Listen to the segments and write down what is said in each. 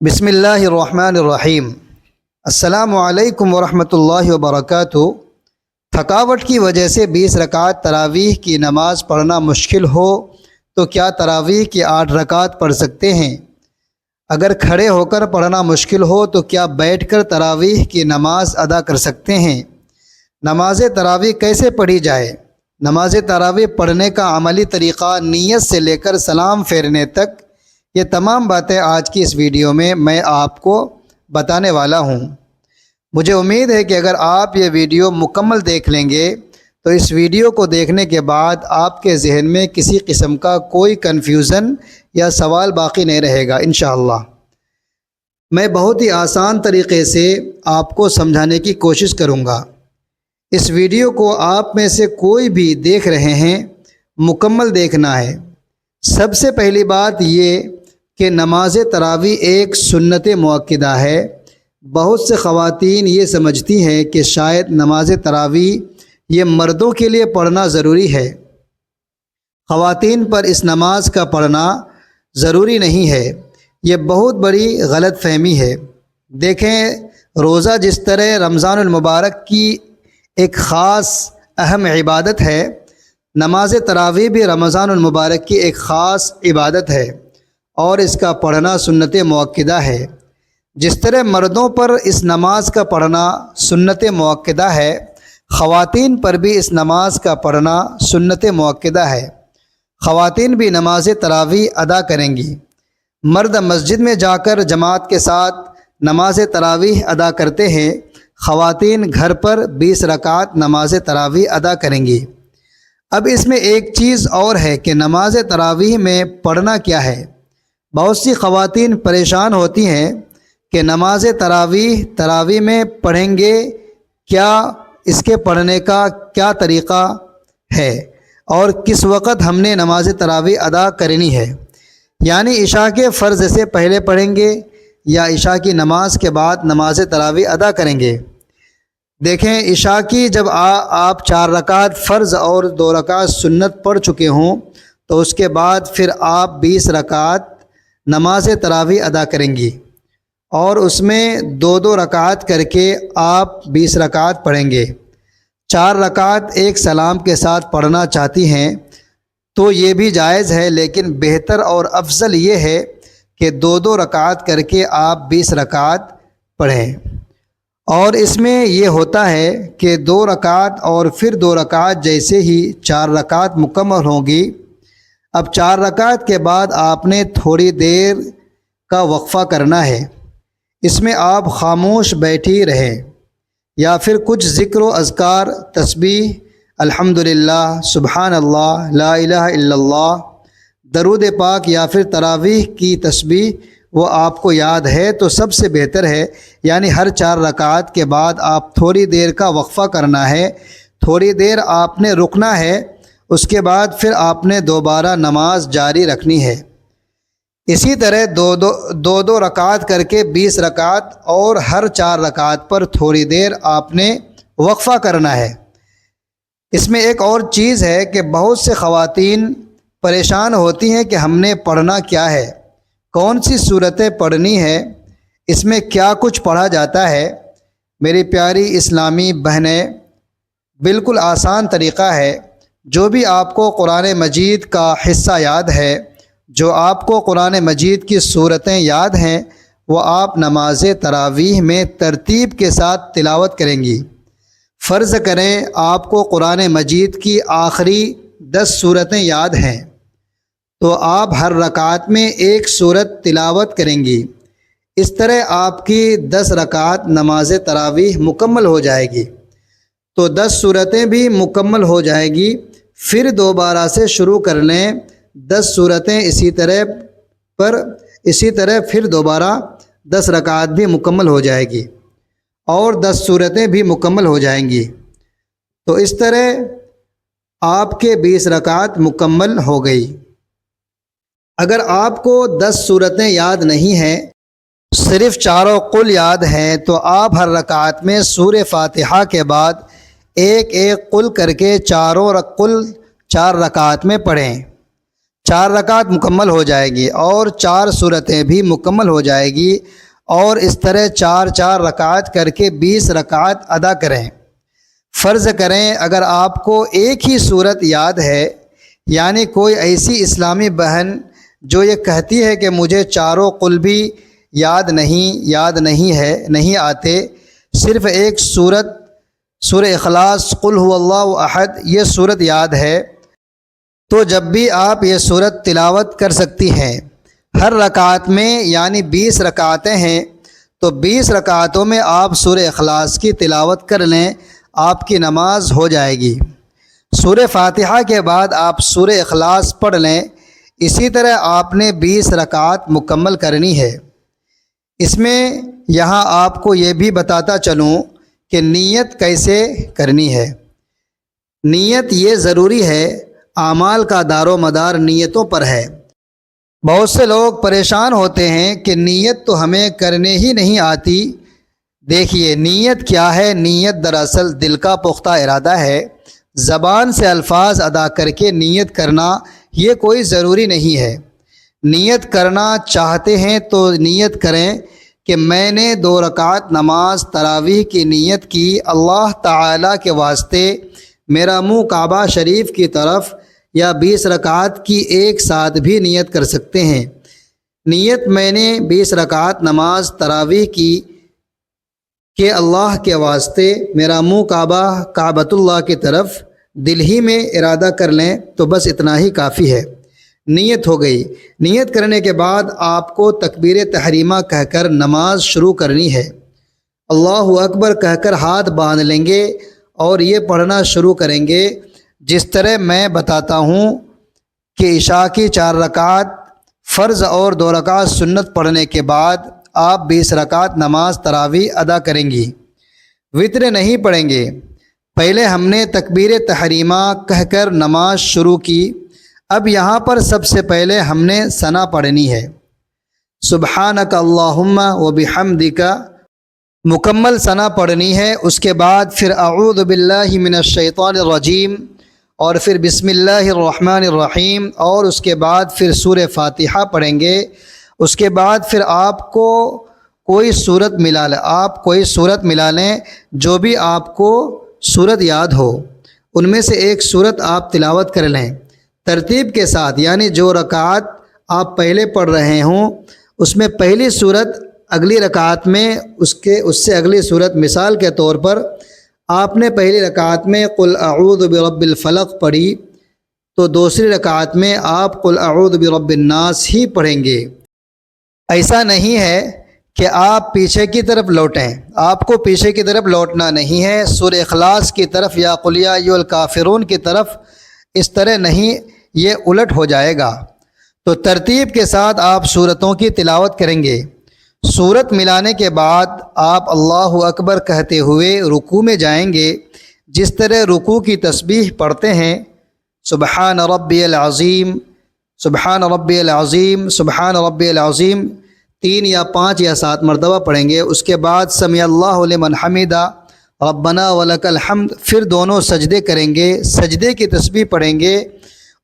بسم اللہ الرحمن الرحیم۔ السلام علیکم ورحمۃ اللہ وبرکاتہ۔ تھکاوٹ کی وجہ سے 20 رکعت تراویح کی نماز پڑھنا مشکل ہو تو کیا تراویح کی 8 رکعت پڑھ سکتے ہیں؟ اگر کھڑے ہو کر پڑھنا مشکل ہو تو کیا بیٹھ کر تراویح کی نماز ادا کر سکتے ہیں؟ نماز تراویح کیسے پڑھی جائے؟ نماز تراویح پڑھنے کا عملی طریقہ نیت سے لے کر سلام پھیرنے تک، یہ تمام باتیں آج کی اس ویڈیو میں آپ کو بتانے والا ہوں۔ مجھے امید ہے کہ اگر آپ یہ ویڈیو مکمل دیکھ لیں گے تو اس ویڈیو کو دیکھنے کے بعد آپ کے ذہن میں کسی قسم کا کوئی کنفیوژن یا سوال باقی نہیں رہے گا انشاءاللہ۔ میں بہت ہی آسان طریقے سے آپ کو سمجھانے کی کوشش کروں گا۔ اس ویڈیو کو آپ میں سے کوئی بھی دیکھ رہے ہیں، مکمل دیکھنا ہے۔ سب سے پہلی بات یہ کہ نماز تراویح ایک سنت مؤکدہ ہے۔ بہت سے خواتین یہ سمجھتی ہیں کہ شاید نماز تراویح یہ مردوں کے لیے پڑھنا ضروری ہے۔ خواتین پر اس نماز کا پڑھنا ضروری نہیں ہے، یہ بہت بڑی غلط فہمی ہے۔ دیکھیں، روزہ جس طرح رمضان المبارک کی ایک خاص اہم عبادت ہے، نماز تراویح بھی رمضان المبارک کی ایک خاص عبادت ہے اور اس کا پڑھنا سنت مؤکدہ ہے۔ جس طرح مردوں پر اس نماز کا پڑھنا سنت مؤکدہ ہے، خواتین پر بھی اس نماز کا پڑھنا سنت مؤکدہ ہے۔ خواتین بھی نماز تراویح ادا کریں گی۔ مرد مسجد میں جا کر جماعت کے ساتھ نماز تراویح ادا کرتے ہیں، خواتین گھر پر 20 رکعت نماز تراویح ادا کریں گی۔ اب اس میں ایک چیز اور ہے کہ نماز تراویح میں پڑھنا کیا ہے۔ بہت سی خواتین پریشان ہوتی ہیں کہ نماز تراویح میں پڑھیں گے کیا، اس کے پڑھنے کا کیا طریقہ ہے اور کس وقت ہم نے نماز تراویح ادا کرنی ہے، یعنی عشاء کے فرض سے پہلے پڑھیں گے یا عشاء کی نماز کے بعد نماز تراویح ادا کریں گے۔ دیکھیں، عشاء کی جب آپ 4 رکعت فرض اور 2 رکعت سنت پڑھ چکے ہوں تو اس کے بعد پھر آپ 20 رکعت نماز تراویح ادا کریں گی اور اس میں 2 رکعت کر کے آپ 20 رکعت پڑھیں گے۔ 4 رکعت ایک سلام کے ساتھ پڑھنا چاہتی ہیں تو یہ بھی جائز ہے، لیکن بہتر اور افضل یہ ہے کہ 2 رکعت کر کے آپ 20 رکعت پڑھیں۔ اور اس میں یہ ہوتا ہے کہ 2 رکعت اور پھر 2 رکعت جیسے ہی 4 رکعت مکمل ہوں گی، اب 4 رکعت کے بعد آپ نے تھوڑی دیر کا وقفہ کرنا ہے۔ اس میں آپ خاموش بیٹھی رہیں یا پھر کچھ ذکر و اذکار، تسبیح، الحمدللہ، سبحان اللہ، لا الہ الا اللہ، درود پاک یا پھر تراویح کی تسبیح وہ آپ کو یاد ہے تو سب سے بہتر ہے۔ یعنی ہر 4 رکعت کے بعد آپ تھوڑی دیر کا وقفہ کرنا ہے، تھوڑی دیر آپ نے رکنا ہے، اس کے بعد پھر آپ نے دوبارہ نماز جاری رکھنی ہے۔ اسی طرح دو رکعت کر کے 20 رکعت اور ہر 4 رکعت پر تھوڑی دیر آپ نے وقفہ کرنا ہے۔ اس میں ایک اور چیز ہے کہ بہت سے خواتین پریشان ہوتی ہیں کہ ہم نے پڑھنا کیا ہے، کون سی صورتیں پڑھنی ہے، اس میں کیا کچھ پڑھا جاتا ہے۔ میری پیاری اسلامی بہنیں، بالکل آسان طریقہ ہے۔ جو بھی آپ کو قرآن مجید کا حصہ یاد ہے، جو آپ کو قرآن مجید کی صورتیں یاد ہیں، وہ آپ نماز تراویح میں ترتیب کے ساتھ تلاوت کریں گی۔ فرض کریں آپ کو قرآن مجید کی آخری 10 صورتیں یاد ہیں تو آپ ہر رکعت میں ایک صورت تلاوت کریں گی۔ اس طرح آپ کی 10 رکعت نماز تراویح مکمل ہو جائے گی، تو 10 صورتیں بھی مکمل ہو جائے گی۔ پھر دوبارہ سے شروع کر لیں 10 صورتیں، اسی طرح پھر دوبارہ 10 رکعت بھی مکمل ہو جائے گی اور 10 صورتیں بھی مکمل ہو جائیں گی۔ تو اس طرح آپ کے 20 رکعت مکمل ہو گئی۔ اگر آپ کو 10 صورتیں یاد نہیں ہیں، صرف 4 قل یاد ہیں، تو آپ ہر رکعت میں سورہ فاتحہ کے بعد ایک قل کر کے 4 رکعت میں پڑھیں۔ 4 رکعت مکمل ہو جائے گی اور 4 صورتیں بھی مکمل ہو جائے گی، اور اس طرح 4 رکعت کر کے 20 رکعت ادا کریں۔ فرض کریں اگر آپ کو ایک ہی صورت یاد ہے، یعنی کوئی ایسی اسلامی بہن جو یہ کہتی ہے کہ مجھے چاروں قل بھی یاد نہیں ہے، نہیں آتے، صرف ایک صورت سورہ اخلاص، قل هو اللہ احد، یہ صورت یاد ہے، تو جب بھی آپ یہ صورت تلاوت کر سکتی ہیں۔ ہر رکعت میں یعنی 20 رکعتیں ہیں، تو 20 رکعتوں میں آپ سورہ اخلاص کی تلاوت کر لیں، آپ کی نماز ہو جائے گی۔ سورہ فاتحہ کے بعد آپ سورہ اخلاص پڑھ لیں، اسی طرح آپ نے 20 رکعت مکمل کرنی ہے۔ اس میں یہاں آپ کو یہ بھی بتاتا چلوں کہ نیت کیسے کرنی ہے۔ نیت یہ ضروری ہے، اعمال کا دار و مدار نیتوں پر ہے۔ بہت سے لوگ پریشان ہوتے ہیں کہ نیت تو ہمیں کرنے ہی نہیں آتی۔ دیکھیے نیت کیا ہے؟ نیت دراصل دل کا پختہ ارادہ ہے۔ زبان سے الفاظ ادا کر کے نیت کرنا یہ کوئی ضروری نہیں ہے۔ نیت کرنا چاہتے ہیں تو نیت کریں کہ میں نے 2 رکعت نماز تراویح کی نیت کی، اللہ تعالیٰ کے واسطے میرا منہ کعبہ شریف کی طرف، یا 20 رکعت کی ایک ساتھ بھی نیت کر سکتے ہیں۔ نیت میں نے 20 رکعت نماز تراویح کی کہ اللہ کے واسطے میرا منہ کعبۃ اللہ کی طرف، دل ہی میں ارادہ کر لیں تو بس اتنا ہی کافی ہے۔ نیت ہو گئی۔ نیت کرنے کے بعد آپ کو تکبیر تحریمہ کہہ کر نماز شروع کرنی ہے۔ اللہ اکبر کہہ کر ہاتھ باندھ لیں گے اور یہ پڑھنا شروع کریں گے جس طرح میں بتاتا ہوں کہ عشاء کی 4 رکعت فرض اور 2 رکعت سنت پڑھنے کے بعد آپ 20 رکعت نماز تراویح ادا کریں گی۔ وتر نہیں پڑھیں گے۔ پہلے ہم نے تکبیر تحریمہ کہہ کر نماز شروع کی، اب یہاں پر سب سے پہلے ہم نے ثنا پڑھنی ہے، سبحانک اللہم وبحمدک، مکمل ثنا پڑھنی ہے۔ اس کے بعد پھر اعوذ باللہ من الشیطان الرجیم، اور پھر بسم اللہ الرحمن الرحیم، اور اس کے بعد پھر سورہ فاتحہ پڑھیں گے۔ اس کے بعد پھر آپ کو کوئی صورت ملا لیں جو بھی آپ کو صورت یاد ہو، ان میں سے ایک صورت آپ تلاوت کر لیں ترتیب کے ساتھ، یعنی جو رکعت آپ پہلے پڑھ رہے ہوں اس میں پہلی صورت اگلی رکعت میں اس سے اگلی صورت، مثال کے طور پر آپ نے پہلی رکعت میں قل اعوذ برب الفلق پڑھی تو دوسری رکعت میں آپ قل اعوذ برب الناس ہی پڑھیں گے۔ ایسا نہیں ہے کہ آپ پیچھے کی طرف لوٹیں، آپ کو پیچھے کی طرف لوٹنا نہیں ہے، سورہ اخلاص کی طرف یا قل یا ایھا الکافرون کی طرف، اس طرح نہیں، یہ الٹ ہو جائے گا۔ تو ترتیب کے ساتھ آپ سورتوں کی تلاوت کریں گے۔ سورت ملانے کے بعد آپ اللہ اکبر کہتے ہوئے رکوع میں جائیں گے، جس طرح رکوع کی تسبیح پڑھتے ہیں، سبحان ربی العظیم، سبحان ربی العظیم، سبحان ربی العظیم 3 یا 5 یا 7 مرتبہ پڑھیں گے۔ اس کے بعد سمع اللہ لمن حمدہ ربنا ولک الحمد، پھر دونوں سجدے کریں گے، سجدے کی تسبیح پڑھیں گے۔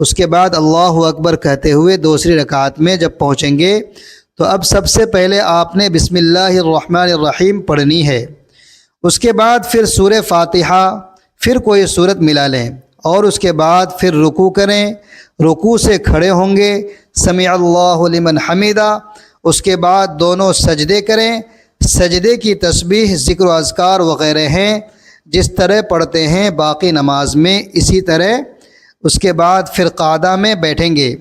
اس کے بعد اللہ اکبر کہتے ہوئے دوسری رکعت میں جب پہنچیں گے تو اب سب سے پہلے آپ نے بسم اللہ الرحمن الرحیم پڑھنی ہے۔ اس کے بعد پھر سورہ فاتحہ، پھر کوئی صورت ملا لیں، اور اس کے بعد پھر رکوع کریں، رکوع سے کھڑے ہوں گے، سمع اللہ لمن حمدہ، اس کے بعد دونوں سجدے کریں، سجدے کی تسبیح ذکر و اذکار وغیرہ ہیں جس طرح پڑھتے ہیں باقی نماز میں، اسی طرح۔ اس کے بعد پھر قعدہ میں بیٹھیں گے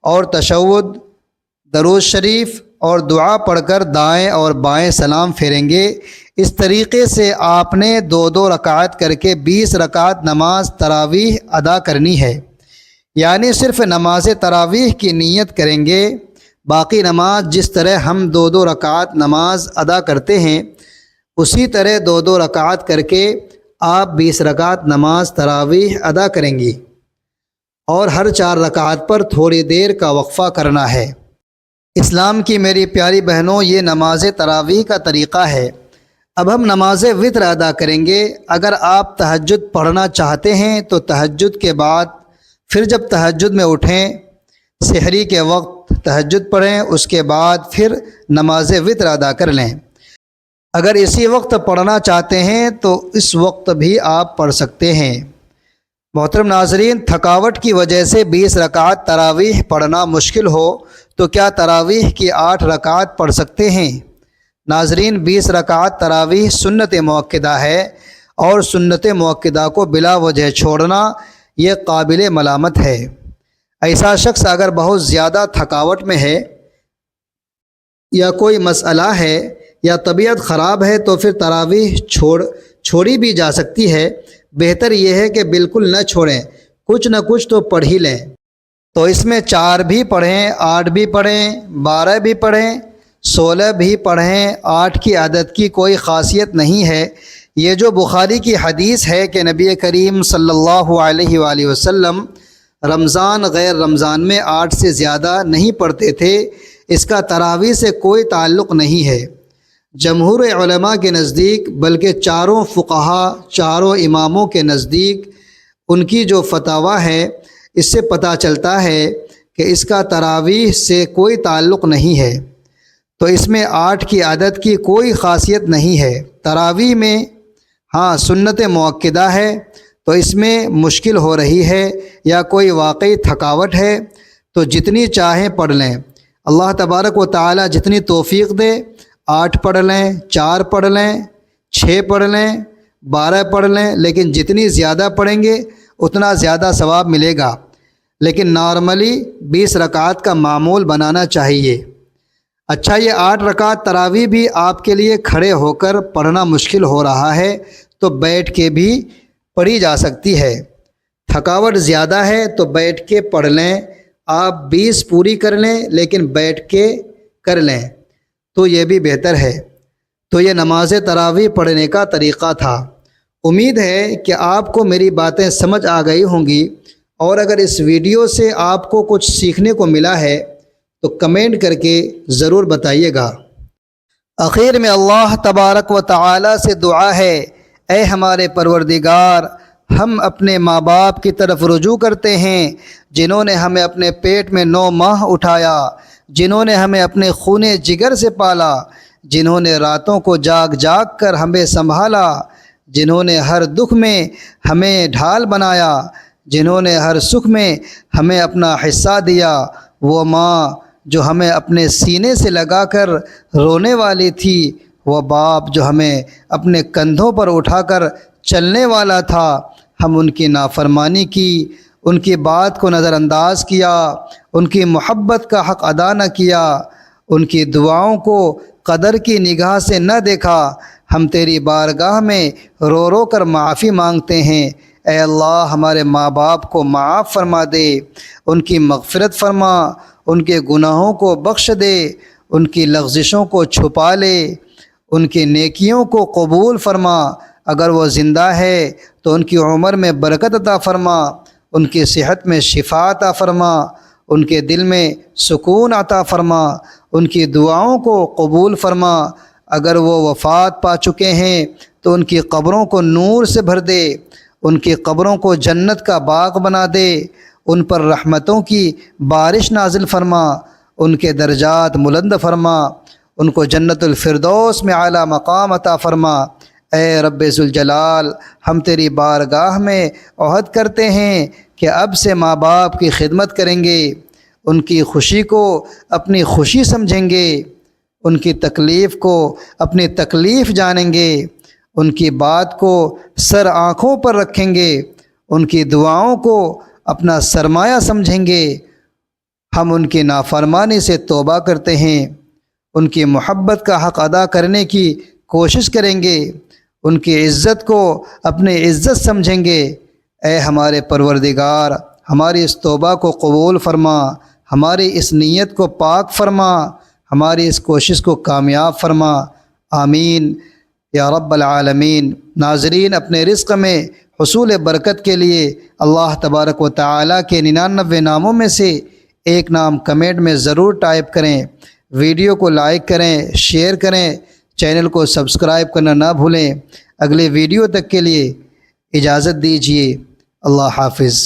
اور تشہد، درود شریف اور دعا پڑھ کر دائیں اور بائیں سلام پھیریں گے۔ اس طریقے سے آپ نے 2 رکعت کر کے 20 رکعت نماز تراویح ادا کرنی ہے، یعنی صرف نماز تراویح کی نیت کریں گے، باقی نماز جس طرح ہم 2 رکعت نماز ادا کرتے ہیں اسی طرح 2 رکعت کر کے آپ 20 رکعت نماز تراویح ادا کریں گی، اور ہر 4 رکعت پر تھوڑی دیر کا وقفہ کرنا ہے۔ اسلام کی میری پیاری بہنوں، یہ نماز تراویح کا طریقہ ہے۔ اب ہم نماز وتر ادا کریں گے۔ اگر آپ تہجد پڑھنا چاہتے ہیں تو تہجد کے بعد پھر جب تہجد میں اٹھیں، سحری کے وقت تہجد پڑھیں، اس کے بعد پھر نماز وتر ادا کر لیں۔ اگر اسی وقت پڑھنا چاہتے ہیں تو اس وقت بھی آپ پڑھ سکتے ہیں۔ محترم ناظرین، تھکاوٹ کی وجہ سے 20 رکعت تراویح پڑھنا مشکل ہو تو کیا تراویح کی 8 رکعت پڑھ سکتے ہیں؟ ناظرین، 20 رکعت تراویح سنت موقدہ ہے، اور سنت موقدہ کو بلا وجہ چھوڑنا یہ قابل ملامت ہے۔ ایسا شخص اگر بہت زیادہ تھکاوٹ میں ہے یا کوئی مسئلہ ہے یا طبیعت خراب ہے تو پھر تراویح چھوڑی بھی جا سکتی ہے۔ بہتر یہ ہے کہ بالکل نہ چھوڑیں، کچھ نہ کچھ تو پڑھ ہی لیں۔ تو اس میں 4 بھی پڑھیں، 8 بھی پڑھیں، 12 بھی پڑھیں، 16 بھی پڑھیں۔ 8 کی عدد کی کوئی خاصیت نہیں ہے۔ یہ جو بخاری کی حدیث ہے کہ نبی کریم صلی اللہ علیہ وآلہ وسلم رمضان غیر رمضان میں 8 سے زیادہ نہیں پڑھتے تھے، اس کا تراویح سے کوئی تعلق نہیں ہے۔ جمہور علماء کے نزدیک، بلکہ چاروں فقہا، چاروں اماموں کے نزدیک ان کی جو فتاوی ہے، اس سے پتہ چلتا ہے کہ اس کا تراویح سے کوئی تعلق نہیں ہے۔ تو اس میں 8 کی عدد کی کوئی خاصیت نہیں ہے۔ تراویح میں ہاں سنت موقدہ ہے تو اس میں مشکل ہو رہی ہے یا کوئی واقعی تھکاوٹ ہے تو جتنی چاہیں پڑھ لیں۔ اللہ تبارک و تعالی جتنی توفیق دے، 8 پڑھ لیں، 4 پڑھ لیں، 6 پڑھ لیں، 12 پڑھ لیں، لیکن جتنی زیادہ پڑھیں گے اتنا زیادہ ثواب ملے گا۔ لیکن نارملی 20 رکعت کا معمول بنانا چاہیے۔ اچھا، یہ 8 رکعت تراویح بھی آپ کے لیے کھڑے ہو کر پڑھنا مشکل ہو رہا ہے تو بیٹھ کے بھی پڑھی جا سکتی ہے۔ تھکاوٹ زیادہ ہے تو بیٹھ کے پڑھ لیں۔ آپ 20 پوری کر لیں لیکن بیٹھ کے کر لیں تو یہ بھی بہتر ہے۔ تو یہ نماز تراویح پڑھنے کا طریقہ تھا۔ امید ہے کہ آپ کو میری باتیں سمجھ آ گئی ہوں گی، اور اگر اس ویڈیو سے آپ کو کچھ سیکھنے کو ملا ہے تو کمنٹ کر کے ضرور بتائیے گا۔ آخر میں اللہ تبارک و تعالی سے دعا ہے، اے ہمارے پروردگار، ہم اپنے ماں باپ کی طرف رجوع کرتے ہیں جنہوں نے ہمیں اپنے پیٹ میں 9 ماہ اٹھایا، جنہوں نے ہمیں اپنے خون جگر سے پالا، جنہوں نے راتوں کو جاگ جاگ کر ہمیں سنبھالا، جنہوں نے ہر دکھ میں ہمیں ڈھال بنایا، جنہوں نے ہر سکھ میں ہمیں اپنا حصہ دیا، وہ ماں جو ہمیں اپنے سینے سے لگا کر رونے والی تھی، وہ باپ جو ہمیں اپنے کندھوں پر اٹھا کر چلنے والا تھا، ہم ان کی نافرمانی کی، ان کی بات کو نظر انداز کیا، ان کی محبت کا حق ادا نہ کیا، ان کی دعاؤں کو قدر کی نگاہ سے نہ دیکھا۔ ہم تیری بارگاہ میں رو رو کر معافی مانگتے ہیں۔ اے اللہ، ہمارے ماں باپ کو معاف فرما دے، ان کی مغفرت فرما، ان کے گناہوں کو بخش دے، ان کی لغزشوں کو چھپا لے، ان کی نیکیوں کو قبول فرما۔ اگر وہ زندہ ہے تو ان کی عمر میں برکت عطا فرما، ان کی صحت میں شفا عطا فرما، ان کے دل میں سکون عطا فرما، ان کی دعاؤں کو قبول فرما۔ اگر وہ وفات پا چکے ہیں تو ان کی قبروں کو نور سے بھر دے، ان کی قبروں کو جنت کا باغ بنا دے، ان پر رحمتوں کی بارش نازل فرما، ان کے درجات بلند فرما، ان کو جنت الفردوس میں اعلیٰ مقام عطا فرما۔ اے رب ذوالجلال، ہم تیری بارگاہ میں عہد کرتے ہیں کہ اب سے ماں باپ کی خدمت کریں گے، ان کی خوشی کو اپنی خوشی سمجھیں گے، ان کی تکلیف کو اپنی تکلیف جانیں گے، ان کی بات کو سر آنکھوں پر رکھیں گے، ان کی دعاؤں کو اپنا سرمایہ سمجھیں گے۔ ہم ان کی نافرمانی سے توبہ کرتے ہیں، ان کی محبت کا حق ادا کرنے کی کوشش کریں گے، ان کی عزت کو اپنی عزت سمجھیں گے۔ اے ہمارے پروردگار، ہماری اس توبہ کو قبول فرما، ہماری اس نیت کو پاک فرما، ہماری اس کوشش کو کامیاب فرما۔ آمین یا رب العالمین۔ ناظرین، اپنے رزق میں حصول برکت کے لیے اللہ تبارک و تعالی کے 99 ناموں میں سے ایک نام کمنٹ میں ضرور ٹائپ کریں، ویڈیو کو لائک کریں، شیئر کریں، چینل کو سبسکرائب کرنا نہ بھولیں۔ اگلے ویڈیو تک کے لیے اجازت دیجیے۔ اللہ حافظ۔